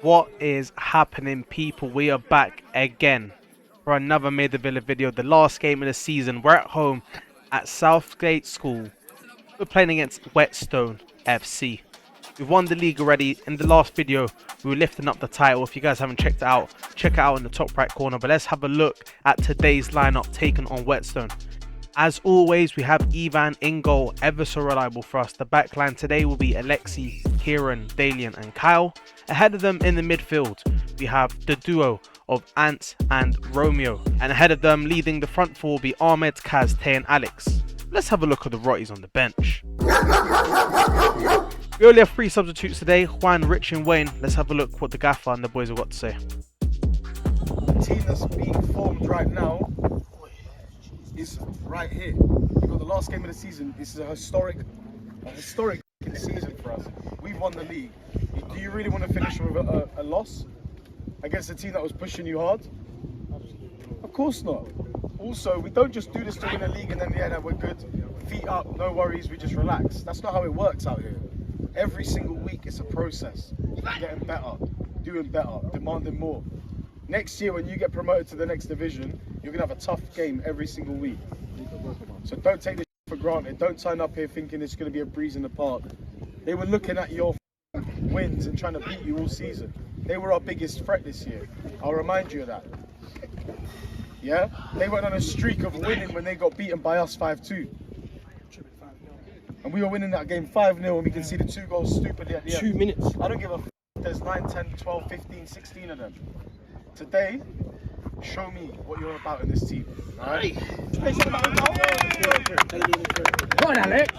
What is happening, people? We are back again for another Maida Villa video. The last game of the season. We're at home at Southgate School. We're playing against Whetstone FC. We've won the league already. In the last video, we were lifting up the title. If you guys haven't checked it out, check it out in the top right corner. But let's have a look at today's lineup taken on Whetstone. As always, we have Ivan in goal, ever so reliable for us. The back line today will be Alexi, Kieran, Dalian and Kyle. Ahead of them in the midfield, we have the duo of Ant and Romeo. And ahead of them, leading the front four will be Ahmed, Kaz, Tay and Alex. Let's have a look at the Rotties on the bench. We only have 3 substitutes today, Juan, Rich and Wayne. Let's have a look what the gaffer and the boys have got to say. The team that's being formed right now is right here. You've got the last game of the season. This is a historic season for us. We've won the league. Do you really want to finish with a loss against a team that was pushing you hard? Of course not. Also, we don't just do this to win a league and then we're good. Feet up, no worries, we just relax. That's not how it works out here. Every single week it's a process. Getting better, doing better, demanding more. Next year when you get promoted to the next division, you're going to have a tough game every single week. So don't take this for granted. Don't turn up here thinking it's going to be a breeze in the park. They were looking at your wins and trying to beat you all season. They were our biggest threat this year. I'll remind you of that. Yeah? They went on a streak of winning when they got beaten by us 5-2. And we were winning that game 5-0 and we conceded 2 goals stupidly at the end. 2 minutes. I don't give a f***. There's 9, 10, 12, 15, 16 of them. Today, show me what you're about in this team. Alright? Go on, Alex.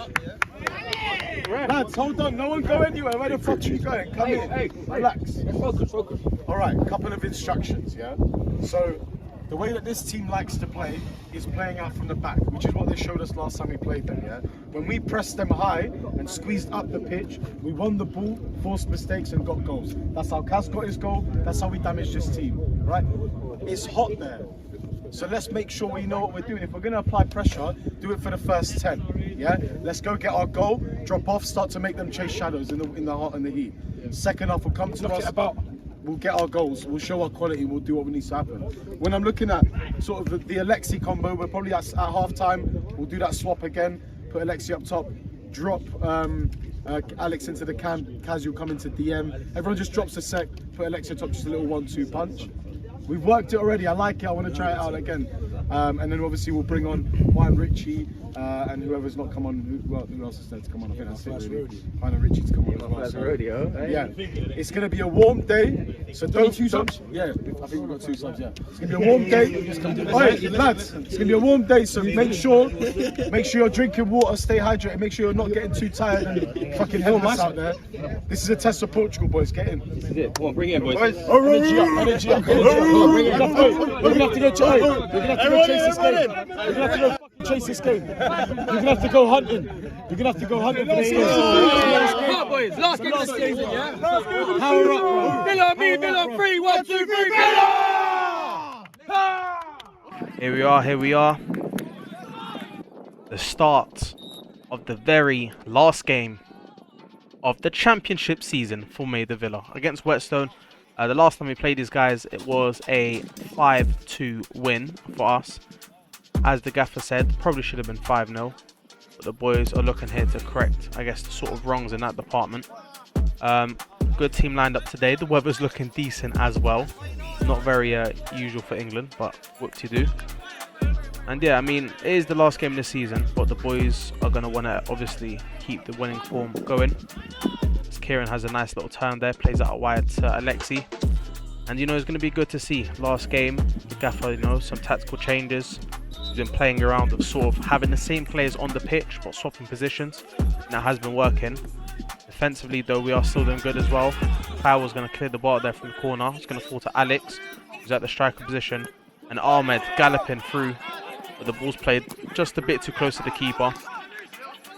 Lads, hold on, no one go anywhere. Where the fuck are you going? Come in, relax. Focus. Alright, a couple of instructions, yeah? So, the way that this team likes to play is playing out from the back, which is what they showed us last time we played them, yeah? When we pressed them high and squeezed up the pitch, we won the ball, forced mistakes and got goals. That's how Kaz got his goal, that's how we damaged this team, right? It's hot there. So let's make sure we know what we're doing. If we're going to apply pressure, do it for the first 10, yeah? Let's go get our goal, drop off, start to make them chase shadows in the hot and the heat. Second half will come to us. We'll get our goals, we'll show our quality, we'll do what needs to happen. When I'm looking at sort of the Alexi combo, we're probably at half time, we'll do that swap again, put Alexi up top, drop Alex into the cam, Kaz will come into DM. Everyone just drops a sec, put Alexi up top, just a little 1-2 punch. We've worked it already, I like it, I want to try it out again. And then obviously we'll bring on Juan, Richie, and whoever's not come on, who else is there to come on? I think that's it really. Juan and Richie to come on as well. That's rodeo, eh? Yeah, it's going to be a warm day, so don't... 2 subs? Yeah, I think we've got 2 subs, yeah. It's going to be a warm day. Hey, lads, it's going to be a warm day, so make sure you're drinking water, stay hydrated, make sure you're not getting too tired and fucking helpless out there. This is a test of Portugal, boys, get in. This is it. Come on, bring it in, boys. Energy up, energy up. Bring it up. We're going to have to go chase this game. We're going to have to go chase this game. We're going to have to go hunting. We're going to have to go hunting for this game. Boys, last game of the season, yeah? Power up, bro. Villa 3, 1, 2, 3, Villa! Here we are. The start of the very last game of the championship season for Maida Villa against Whetstone. The last time we played these guys, it was a 5-2 win for us. As the gaffer said, probably should have been 5-0. But the boys are looking here to correct, I guess, the sort of wrongs in that department. Good team lined up today. The weather's looking decent as well. Not very usual for England, but whoop-de-doo. And yeah, I mean, it is the last game of the season, but the boys are going to want to obviously keep the winning form going. Kieran has a nice little turn there, plays out wide to Alexi. And you know, it's going to be good to see. Last game, the gaffer, you know, some tactical changes. He's been playing around with sort of having the same players on the pitch, but swapping positions. And that has been working. Defensively, though, we are still doing good as well. Kyle was going to clear the ball there from the corner. It's going to fall to Alex, who's at the striker position. And Ahmed galloping through. But the ball's played just a bit too close to the keeper.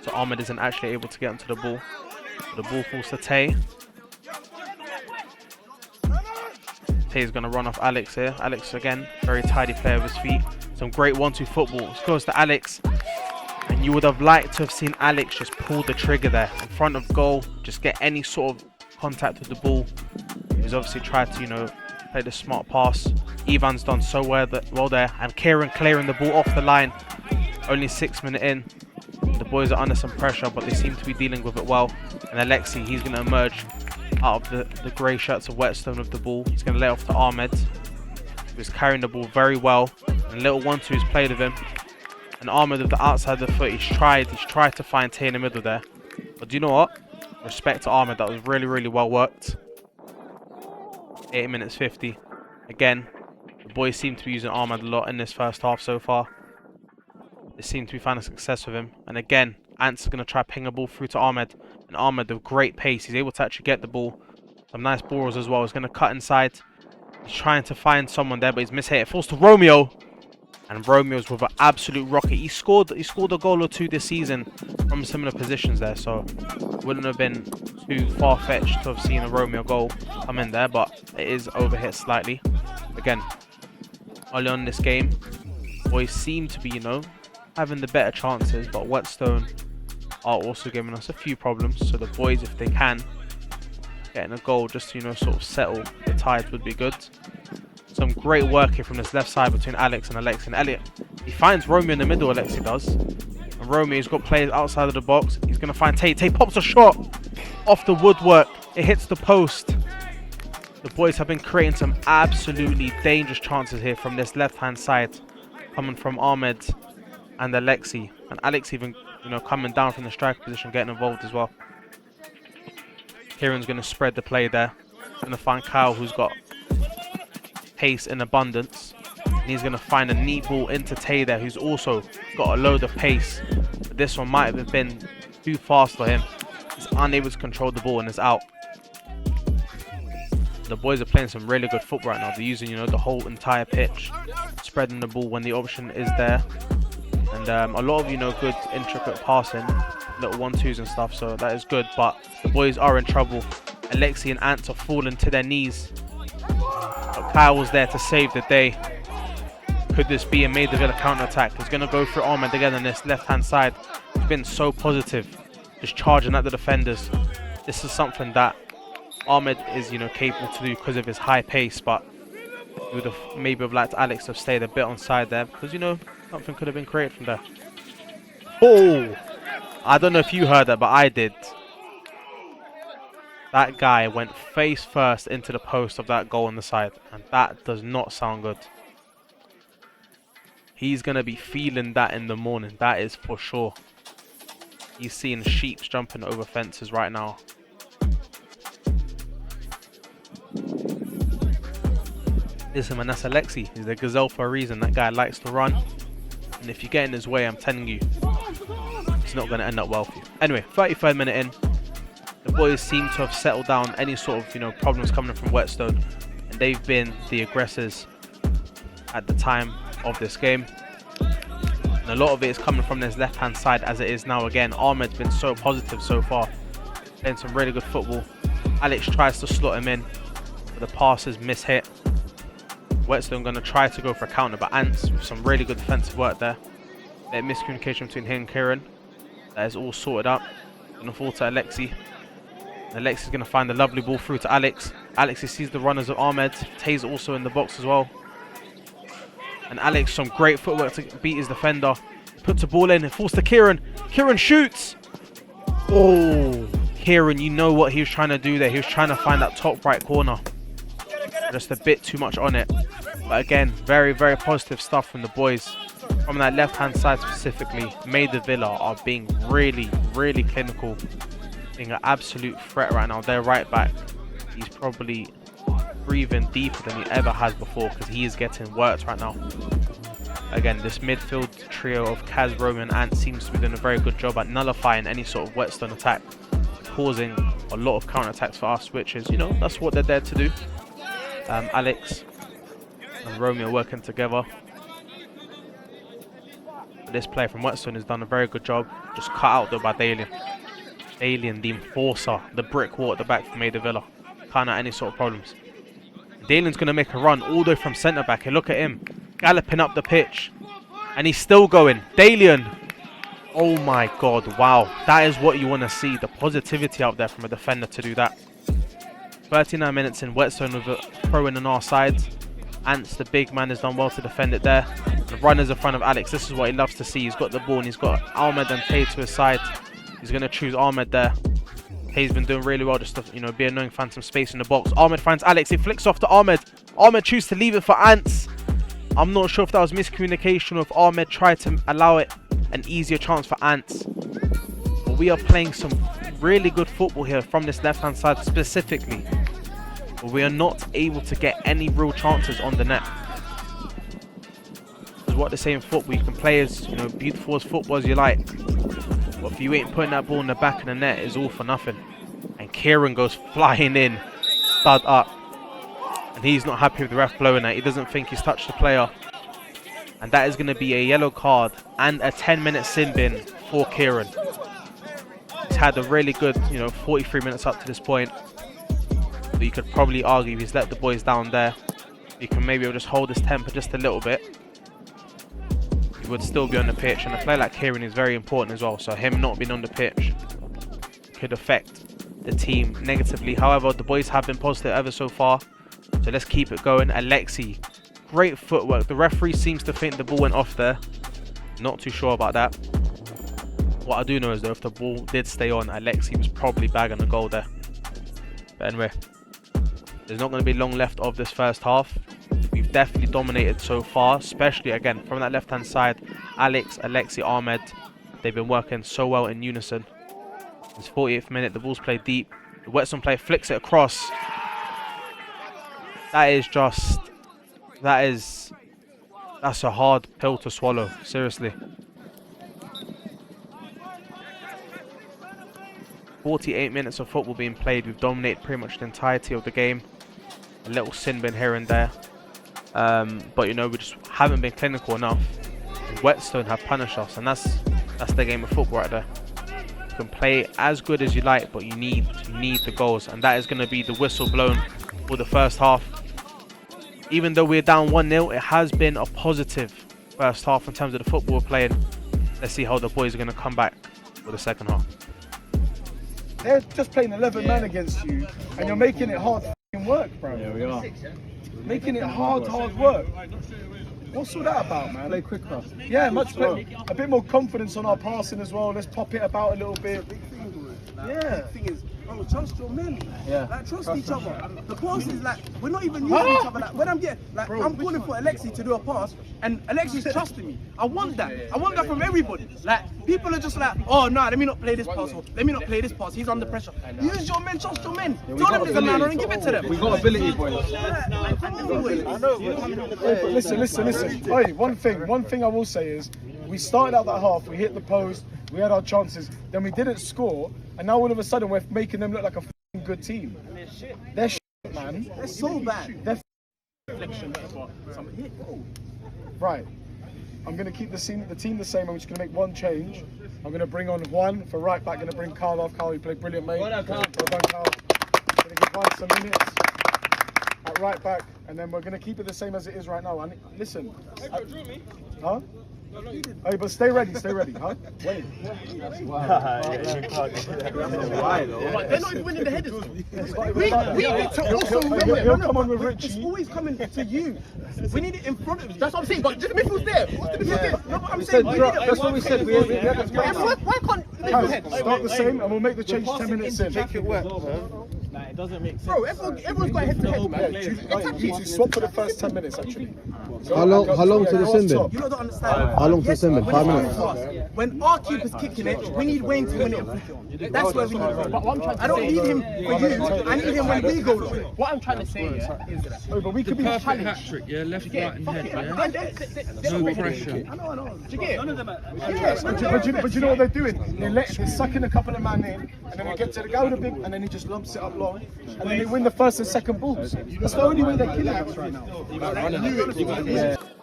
So Ahmed isn't actually able to get onto the ball. The ball falls to Tay. Tay's going to run off Alex here. Alex, again, very tidy player with his feet. Some great 1-2 football. It goes to Alex. And you would have liked to have seen Alex just pull the trigger there in front of goal. Just get any sort of contact with the ball. He's obviously tried to, you know, play the smart pass. Ivan's done so well there, and Kieran clearing the ball off the line. Only 6 minutes in. The boys are under some pressure, but they seem to be dealing with it well. And Alexi, he's going to emerge out of the grey shirts of Whetstone with the ball. He's going to lay off to Ahmed, who's carrying the ball very well. And little 1-2's played with him. And Ahmed with the outside of the foot, he's tried to find Tay in the middle there. But do you know what? Respect to Ahmed, that was really, really well worked. 8 minutes 50. Again, the boys seem to be using Ahmed a lot in this first half so far. They seem to be finding success with him. And again, Ant's going to try ping a ball through to Ahmed. And Ahmed with great pace, he's able to actually get the ball. Some nice balls as well. He's going to cut inside. He's trying to find someone there, but he's mishit it. Falls to Romeo. And Romeo's with an absolute rocket. He scored a goal or two this season from similar positions there. So it wouldn't have been too far-fetched to have seen a Romeo goal come in there. But it is overhit slightly. Again, early on in this game, boys seem to be, you know, having the better chances. But Whetstone are also giving us a few problems. So the boys, if they can, getting a goal just to, you know, sort of settle the tides would be good. Some great work here from this left side between Alex and Alexi. And Elliot, he finds Romeo in the middle, Alexi does. And Romeo's got players outside of the box. He's going to find Tay. Tay pops a shot off the woodwork. It hits the post. The boys have been creating some absolutely dangerous chances here from this left-hand side, coming from Ahmed and Alexi. And Alex even, you know, coming down from the striker position, getting involved as well. Kieran's going to spread the play there. Going to find Kyle, who's got pace in abundance. And he's going to find a neat ball into Tay there, who's also got a load of pace. But this one might have been too fast for him. He's unable to control the ball and is out. The boys are playing some really good football right now. They're using, you know, the whole entire pitch, spreading the ball when the option is there. And a lot of, you know, good intricate passing, little 1-2s and stuff, so that is good. But the boys are in trouble. Alexi and Ant are falling to their knees. But Kyle was there to save the day. Could this be a Maida Villa counter-attack? He's going to go through Ahmed again on this left-hand side. He's been so positive, just charging at the defenders. This is something that Ahmed is, you know, capable to do because of his high pace, but he would have maybe liked Alex to have stayed a bit on side there because, you know, something could have been created from there. Oh! I don't know if you heard that, but I did. That guy went face first into the post of that goal on the side, and that does not sound good. He's going to be feeling that in the morning, that is for sure. He's seeing sheep jumping over fences right now. Listen, man, that's Alexi. He's a gazelle for a reason. That guy likes to run. And if you get in his way, I'm telling you, it's not going to end up well for you. Anyway, 33rd minute in. The boys seem to have settled down any sort of, you know, problems coming from Whetstone. And they've been the aggressors at the time of this game. And a lot of it is coming from this left-hand side as it is now again. Ahmed's been so positive so far. Playing some really good football. Alex tries to slot him in, but the pass is mishit. Whetstone going to try to go for a counter, but Ants with some really good defensive work there. Bit of miscommunication between him and Kieran. That is all sorted out. Going to fall to Alexi. And Alexi's going to find the lovely ball through to Alex. Alex sees the runners of Ahmed. Tay's also in the box as well. And Alex, some great footwork to beat his defender. Puts the ball in and falls to Kieran. Kieran shoots. Oh, Kieran, you know what he was trying to do there. He was trying to find that top right corner. Just a bit too much on it. But again, very, very positive stuff from the boys. From that left-hand side specifically, Maida Villa are being really, really clinical. Being an absolute threat right now. Their right back, he's probably breathing deeper than he ever has before because he is getting worked right now. Again, this midfield trio of Kaz, Romeo and Ant seems to be doing a very good job at nullifying any sort of Whetstone attack, causing a lot of counter-attacks for us, which is, you know, that's what they're there to do. Alex and Romeo working together. This player from Whetstone has done a very good job. Just cut out though by Dalian. Dalian, the enforcer, the brick wall at the back for Maida Villa. Can't have any sort of problems. Dalian's going to make a run all the way from centre back. And look at him galloping up the pitch. And he's still going. Dalian. Oh my God. Wow. That is what you want to see. The positivity out there from a defender to do that. 39 minutes in, Whetstone with a throw in on our side. Ants, the big man, has done well to defend it there. The runners in front of Alex, this is what he loves to see. He's got the ball and he's got Ahmed and Tay to his side. He's going to choose Ahmed there. Tay's been doing really well just to, you know, be annoying, find some space in the box. Ahmed finds Alex, he flicks off to Ahmed. Ahmed chooses to leave it for Ants. I'm not sure if that was miscommunication or if Ahmed tried to allow it an easier chance for Ants. But we are playing some really good football here from this left-hand side specifically. But we are not able to get any real chances on the net. This is what they say in football. You can play as, you know, beautiful as football as you like. But if you ain't putting that ball in the back of the net, it's all for nothing. And Kieran goes flying in, stud up. And he's not happy with the ref blowing that. He doesn't think he's touched the player. And that is going to be a yellow card and a 10-minute sin bin for Kieran. He's had a really good, you know, 43 minutes up to this point. But you could probably argue he's let the boys down there. He can maybe just hold his temper just a little bit. He would still be on the pitch. And a player like Kieran is very important as well. So him not being on the pitch could affect the team negatively. However, the boys have been positive ever so far. So let's keep it going. Alexi, great footwork. The referee seems to think the ball went off there. Not too sure about that. What I do know is that if the ball did stay on, Alexi was probably bagging the goal there. But anyway, there's not going to be long left of this first half. We've definitely dominated so far, especially again from that left-hand side. Alex, Alexi, Ahmed, they've been working so well in unison. It's 48th minute. The ball's played deep. The Whetstone player flicks it across. That's a hard pill to swallow, seriously. 48 minutes of football being played. We've dominated pretty much the entirety of the game. A little sin bin here and there. But you know, we just haven't been clinical enough. And Whetstone have punished us, and that's the game of football right there. You can play as good as you like, but you need the goals, and that is going to be the whistle blown for the first half. Even though we're down 1-0, it has been a positive first half in terms of the football we're playing. Let's see how the boys are going to come back for the second half. They're just playing 11 men against you, and you're making it hard f***ing work, bro. Yeah, we are. Making it hard work. What's all that about, man? Play quicker. Yeah, much better. A bit more confidence on our passing as well. Let's pop it about a little bit. Yeah. The thing is, bro, trust your men. Yeah. Like, trust each other. The pass is like, we're not even using each other. Like, when I'm getting, like, I'm calling for Alexi to do a pass, and Alexi's trusting me. I want that. I want that from everybody. Like, people are just like, oh, no, let me not play this pass, or let me not play this pass. He's under pressure. Use your men, trust your men. Tell them there's a manner and give it to them. We got ability, boys. I know. But listen. Oi, one thing I will say is, we started out that half, we hit the post, we had our chances, then we didn't score, and now all of a sudden we're making them look like a f***ing good team. They're shit, man. They're so bad. They're Reflection. right. I'm going to keep the team the same. I'm just going to make one change. I'm going to bring on Juan for right back. Going to bring Carl off. Carl, you played brilliant, mate. Well done, Carl. Going to give Juan some minutes at right back, and then we're going to keep it the same as it is right now. And listen. Huh? Hey, but stay ready, huh? Wait. They're not even winning the headers. We need to also remember. He'll come on with Richie. It's always coming to you. We need it in front of you. That's what I'm saying. But the midfield's there. What's the midfield there? No, but I'm saying we need it. That's what we said. We had to Why can't the midfield head? Start the same, and we'll make the change 10 minutes in. make it work, Nah, it doesn't make sense. Bro, everyone's got head to head, man. You swap for the first 10 minutes, actually. How long to the sin bin? You don't understand. How long to the sin bin? 5 When minutes? it's fast, when our keeper's kicking it, we need Wayne to win it. That's where we need him. I don't need him for you. I need him when we go. What I'm trying to say is Oh, but we could be Perfect hat trick, yeah, left, right, and head, yeah. No pressure. I know. But you know what they're doing? They're sucking a couple of men in, and then they get to the guy with the big, and then he just lumps it up long, and then they win the first and second balls. That's the only way they're killing us right now.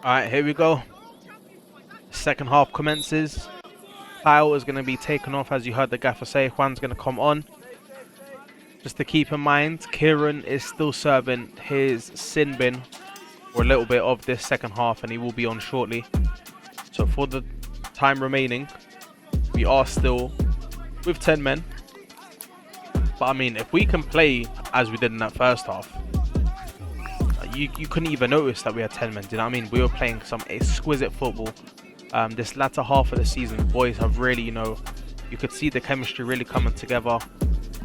Alright, here we go. Second half commences. Kyle is going to be taken off, as you heard the gaffer say. Juan's going to come on. Just to keep in mind, Kieran is still serving his sin bin for a little bit of this second half, and he will be on shortly. So for the time remaining, we are still with 10 men. But I mean, if we can play as we did in that first half, you couldn't even notice that we had 10 men. Do you know what I mean? We were playing some exquisite football. This latter half of the season, boys have really, you know, you could see the chemistry really coming together.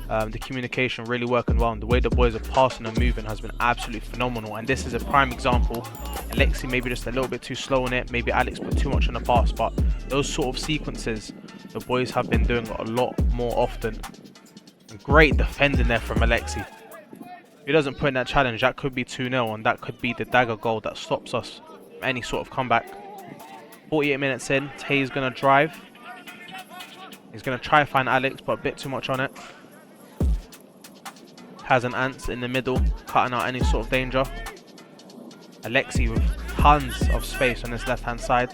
The communication really working well, and the way the boys are passing and moving has been absolutely phenomenal. And this is a prime example. Alexi maybe just a little bit too slow in it. Maybe Alex put too much on the pass, but those sort of sequences the boys have been doing a lot more often. And great defending there from Alexi. If he doesn't put in that challenge, that could be 2-0, and that could be the dagger goal that stops us from any sort of comeback. 48 minutes in, Tay's going to drive. He's going to try to find Alex, but a bit too much on it. Has an Ants in the middle, cutting out any sort of danger. Alexi with tons of space on his left-hand side.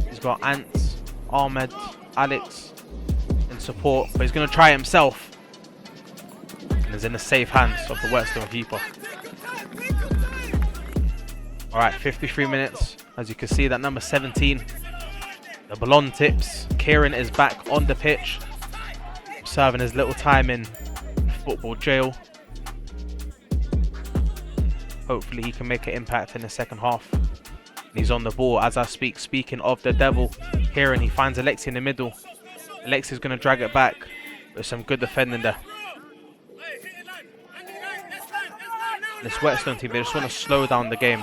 He's got Ants, Ahmed, Alex in support, but he's going to try it himself. And is in the safe hands of the WHETSTONE keeper. Alright, 53 minutes. As you can see, that number 17, the blonde tips. Kieran is back on the pitch, serving his little time in football jail. Hopefully he can make an impact in the second half. He's on the ball as I speak. Speaking of the devil, Kieran, he finds Alexi in the middle. Alexi's going to drag it back with some good defending there. This WHETSTONE team, they just want to slow down the game.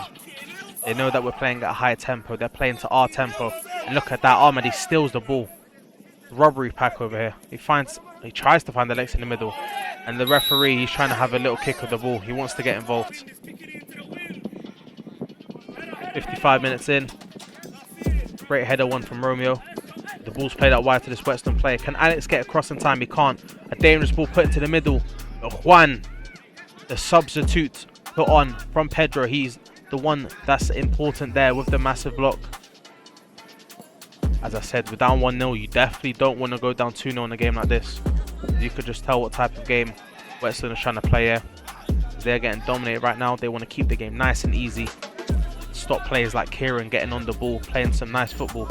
They know that we're playing at a high tempo. They're playing to our tempo. And look at that, Ahmed, he steals the ball. Robbery pack over here. He tries to find Alexi in the middle. And the referee, he's trying to have a little kick of the ball. He wants to get involved. 55 minutes in. Great header one from Romeo. The ball's played out wide to this WHETSTONE player. Can Alex get across in time? He can't. A dangerous ball put into the middle. But Juan, the substitute put on from Pedro. He's the one that's important there with the massive block. As I said, we're down 1-0. You definitely don't want to go down 2-0 in a game like this. You could just tell what type of game WHETSTONE is trying to play here. They're getting dominated right now. They want to keep the game nice and easy. Stop players like Kieran getting on the ball, playing some nice football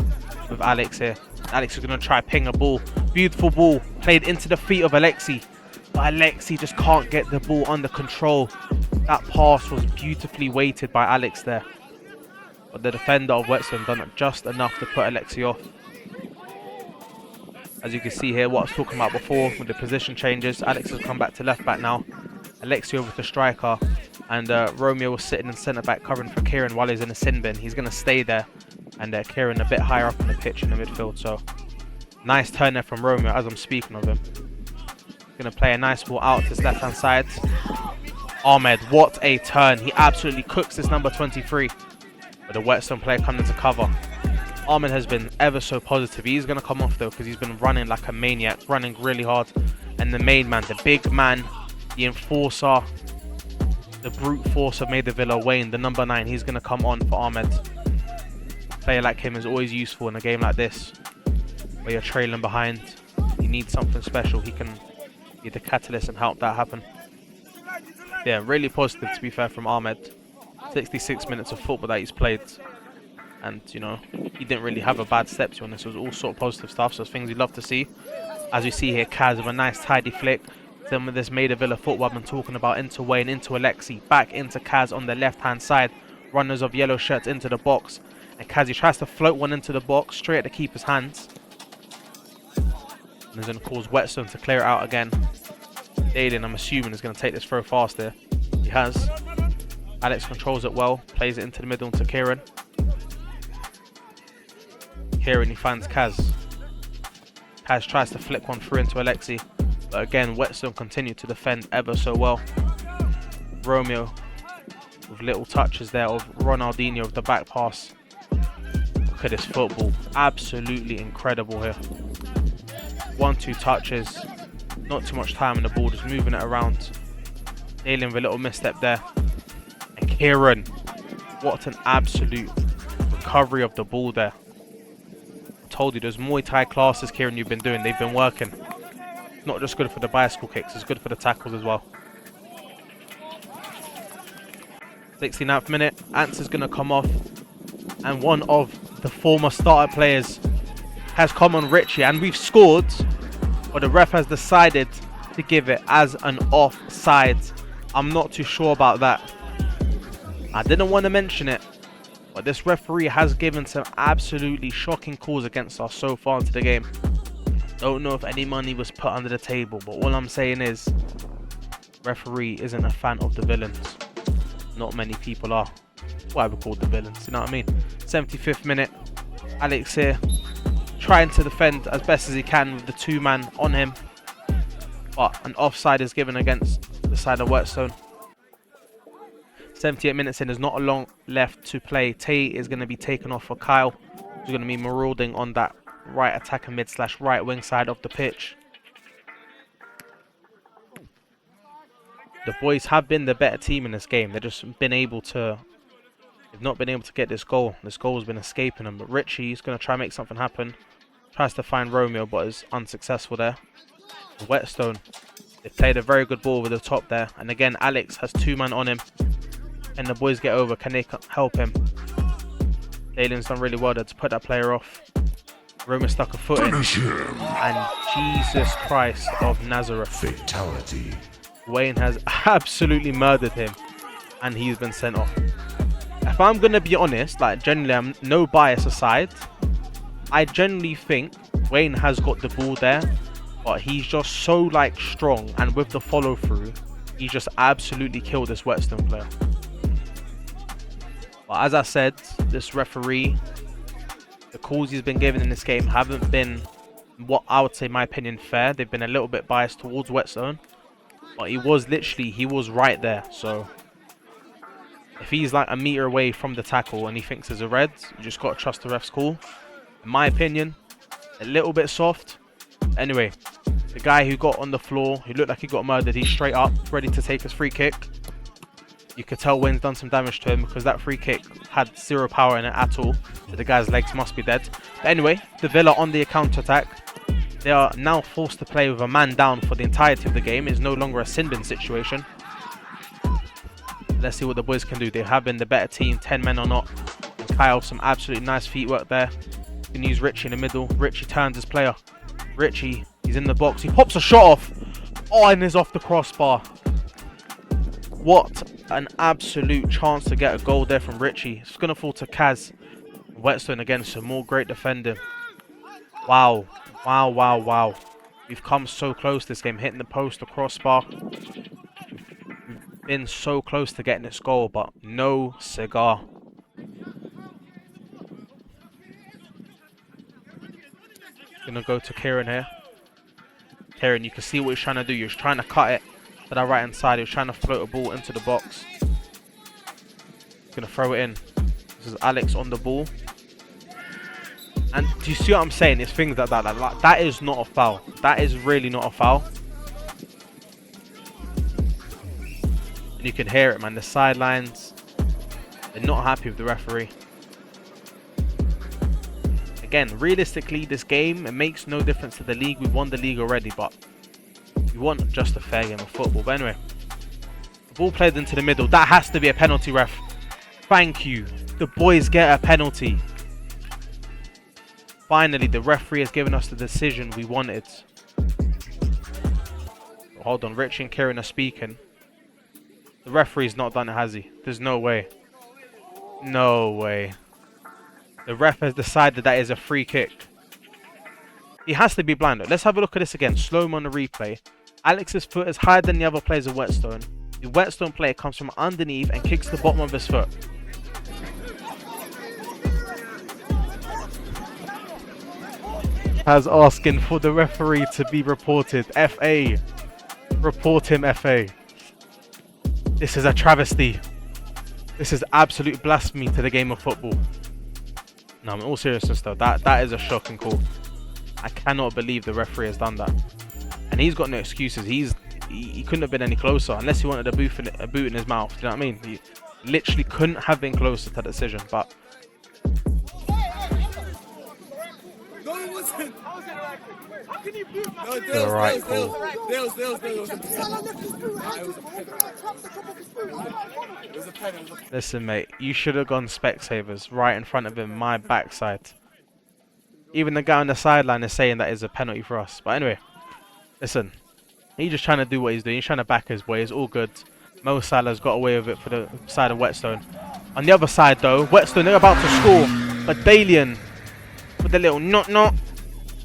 with Alex here. Alex is going to try ping a ball. Beautiful ball played into the feet of Alexi. But Alexi just can't get the ball under control. That pass was beautifully weighted by Alex there. But the defender of WHETSTONE done just enough to put Alexi off. As you can see here, what I was talking about before with the position changes. Alex has come back to left back now. Alexi over to striker. And Romeo was sitting in centre back covering for Kieran while he's in a sin bin. He's going to stay there. And Kieran a bit higher up in the pitch in the midfield. So nice turn there from Romeo as I'm speaking of him. Going to play a nice ball out to his left hand side. Ahmed, what a turn. He absolutely cooks this number 23. But the WHETSTONE player coming into cover. Ahmed has been ever so positive. He's going to come off though because he's been running like a maniac, running really hard. And the main man, the big man, the enforcer, the brute force of Maida Villa, Wayne, the number 9, he's going to come on for Ahmed. A player like him is always useful in a game like this where you're trailing behind. You need something special. He can be the catalyst and help that happen. Yeah, really positive to be fair from Ahmed. 66 minutes of football that he's played. And, you know, he didn't really have a bad step to on this. It was all sort of positive stuff, so it's things you'd love to see. As we see here, Kaz with a nice tidy flick. Then with this Maida Villa football I've been talking about, into Wayne, into Alexi, back into Kaz on the left-hand side. Runners of yellow shirts into the box. And Kaz, he tries to float one into the box, straight at the keeper's hands. And he's going to cause WHETSTONE to clear it out again. Dalen, I'm assuming, is going to take this throw fast there. He has. Alex controls it well, plays it into the middle to Kieran. Kieran, he finds Kaz. Kaz tries to flick one through into Alexi. But again, WHETSTONE continue to defend ever so well. Romeo with little touches there of Ronaldinho with the back pass. Look at this football. Absolutely incredible here. 1-2 touches. Not too much time on the ball, just moving it around. Dalen with a little misstep there. And Kieran, what an absolute recovery of the ball there. I told you, those Muay Thai classes, Kieran, you've been doing, they've been working. Not just good for the bicycle kicks, it's good for the tackles as well. 69th minute, Ants is going to come off. And one of the former starter players has come on, Richie. And we've scored, but the ref has decided to give it as an offside. I'm not too sure about that. I didn't want to mention it, but this referee has given some absolutely shocking calls against us so far into the game. Don't know if any money was put under the table, but all I'm saying is referee isn't a fan of the villains. Not many people are. What I would call the villains, you know what I mean? 75th minute, Alex here trying to defend as best as he can with the 2-man on him, but an offside is given against the side of Whetstone. 78 minutes in, there's not a long left to play. Tay is going to be taken off for Kyle, who's going to be marauding on that right attacker mid / right wing side of the pitch. The boys have been the better team in this game. They've just been able to, they've not been able to get this goal. This goal has been escaping them, but Richie is going to try and make something happen. Tries to find Romeo, but is unsuccessful there. Whetstone, they played a very good ball over the top there, and again Alex has 2-man on him, and the boys get over. Can they help him? Dalen's done really well there to put that player off. Romeo stuck a foot in, and Jesus Christ of Nazareth, Fatality. Wayne has absolutely murdered him, and he's been sent off. If I'm gonna be honest, like generally, I'm no bias aside, I generally think Wayne has got the ball there, but he's just so like strong, and with the follow through, he just absolutely killed this Whetstone player. But as I said, this referee, the calls he's been given in this game haven't been what I would say, in my opinion, fair. They've been a little bit biased towards Whetstone, but he was right there. So if he's like a meter away from the tackle and he thinks there's a red, you just got to trust the ref's call. In my opinion, a little bit soft. Anyway, the guy who got on the floor, who looked like he got murdered, he's straight up, ready to take his free kick. You could tell Wayne's done some damage to him because that free kick had 0 power in it at all. So the guy's legs must be dead. But anyway, the Villa on the counter-attack. They are now forced to play with a man down for the entirety of the game. It's no longer a sin bin situation. Let's see what the boys can do. They have been the better team, 10 men or not. And Kyle, some absolutely nice feet work there. Can use Richie in the middle. Richie turns his player. Richie, he's in the box. He pops a shot off. Oh, and is off the crossbar. What an absolute chance to get a goal there from Richie. It's going to fall to Kaz. Whetstone again, some more great defending. Wow. Wow, wow, wow. We've come so close this game, hitting the post, the crossbar. We've been so close to getting this goal, but no cigar. Gonna go to Kieran here. Kieran, you can see what he's trying to do. He was trying to cut it to that right hand side. He was trying to float a ball into the box. He's gonna throw it in. This is Alex on the ball. And do you see what I'm saying? It's things like that. Like, that is not a foul. That is really not a foul. And you can hear it, man. The sidelines, they're not happy with the referee. Again, realistically, this game, it makes no difference to the league. We've won the league already, but you want just a fair game of football. But anyway, the ball played into the middle. That has to be a penalty, ref. Thank you. The boys get a penalty. Finally, the referee has given us the decision we wanted. Hold on, Rich and Kieran are speaking. The referee's not done it, has he? There's no way. No way. The ref has decided that is a free kick. He has to be blind. Let's have a look at this again. Slow-mo on the replay. Alex's foot is higher than the other players of Whetstone. The Whetstone player comes from underneath and kicks the bottom of his foot. Has asking for the referee to be reported. FA. Report him, FA. This is a travesty. This is absolute blasphemy to the game of football. No, in all seriousness though, that is a shocking call. I cannot believe the referee has done that. And he's got no excuses. He couldn't have been any closer unless he wanted a boot in his mouth. Do you know what I mean? He literally couldn't have been closer to the decision, but the right call. Listen, mate, you should have gone Specsavers right in front of him, my backside. Even the guy on the sideline is saying that is a penalty for us. But anyway, listen, He's just trying to do what he's doing. He's trying to back his way. It's all good. Mo Salah's got away with it for the side of Whetstone. On the other side, though, Whetstone, they're about to score. But Dalian with the little not.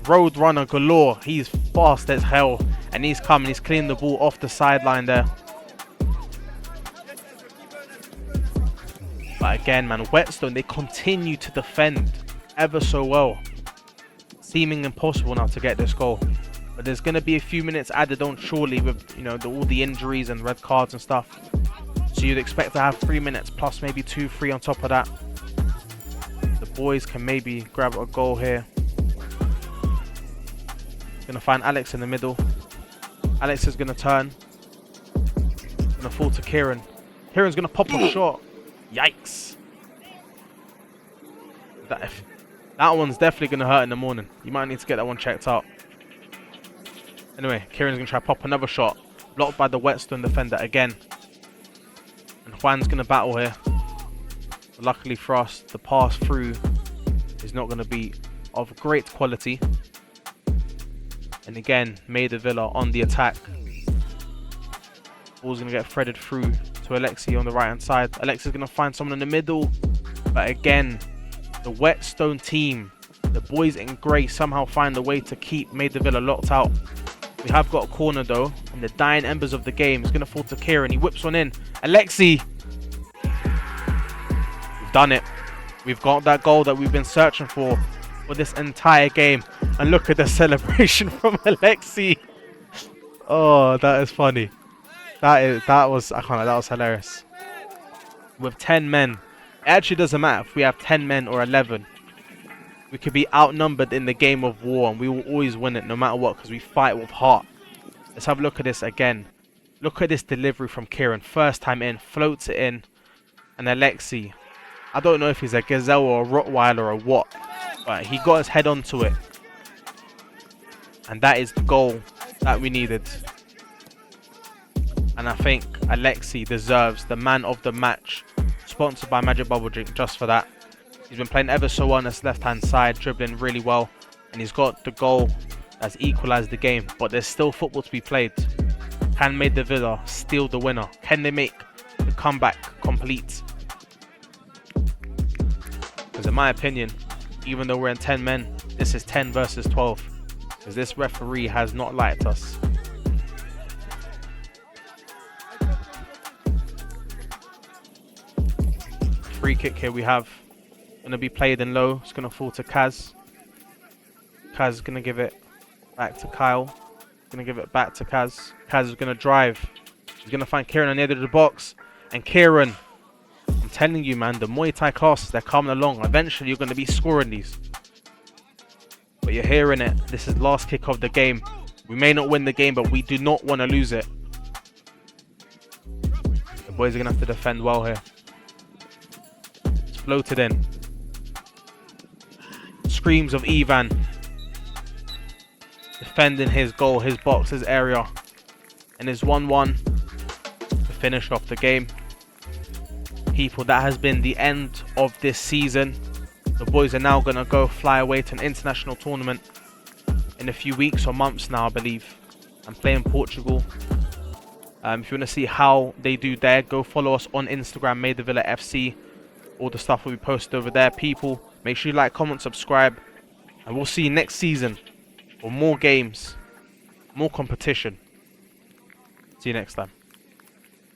Road runner galore. He's fast as hell. And he's coming. He's cleaning the ball off the sideline there. But again, man, Whetstone, they continue to defend ever so well. Seeming impossible now to get this goal. But there's going to be a few minutes added on surely with, you know, all the injuries and red cards and stuff. So you'd expect to have 3 minutes plus maybe 2-3 on top of that. The boys can maybe grab a goal here. Going to find Alex in the middle. Alex is going to turn. Going to fall to Kieran. Kieran's going to pop a shot. Yikes. That one's definitely going to hurt in the morning. You might need to get that one checked out. Anyway, Kieran's going to try to pop another shot. Blocked by the Whetstone defender again. And Juan's going to battle here. But luckily for us, the pass through is not going to be of great quality. And again, Maida Villa on the attack. Ball's going to get threaded through to Alexi on the right hand side. Alexi's going to find someone in the middle. But again, the Whetstone team, the boys in grey, somehow find a way to keep Maida Villa locked out. We have got a corner though, and the dying embers of the game is going to fall to Kieran. He whips one in. Alexi! We've done it. We've got that goal that we've been searching for this entire game. And look at the celebration from Alexi. Oh, that is funny. That was hilarious. With 10 men, it actually doesn't matter if we have 10 men or 11. We could be outnumbered in the game of war and we will always win it no matter what because we fight with heart. Let's have a look at this again. Look at this delivery from Kieran. First time in, floats it in. And Alexi, I don't know if he's a gazelle or a Rottweiler or what, but he got his head onto it. And that is the goal that we needed. And I think Alexi deserves the man of the match. Sponsored by Magic Bubble Drink just for that. He's been playing ever so well on his left-hand side, dribbling really well. And he's got the goal that's equalised the game. But there's still football to be played. Can Maida Villa steal the winner? Can they make the comeback complete? Because in my opinion, even though we're in 10 men, this is 10 versus 12. Because this referee has not liked us. Free kick here we have. Going to be played in low. It's going to fall to Kaz. Kaz is going to give it back to Kyle. Going to give it back to Kaz. Kaz is going to drive. He's going to find Kieran on the edge of the box. And Kieran, I'm telling you, man, the Muay Thai classes, they're coming along. Eventually, you're going to be scoring these. But you're hearing it. This is last kick of the game. We may not win the game, but we do not want to lose it. The boys are going to have to defend well here. It's floated in. Screams of Ivan. Defending his goal, his box, his area. And his 1-1 to finish off the game. People, that has been the end of this season. The boys are now going to go fly away to an international tournament in a few weeks or months now, I believe, and play in Portugal. If you want to see how they do there, go follow us on Instagram, maidavillafc. All the stuff will be posted over there. People, make sure you like, comment, subscribe, and we'll see you next season for more games, more competition. See you next time.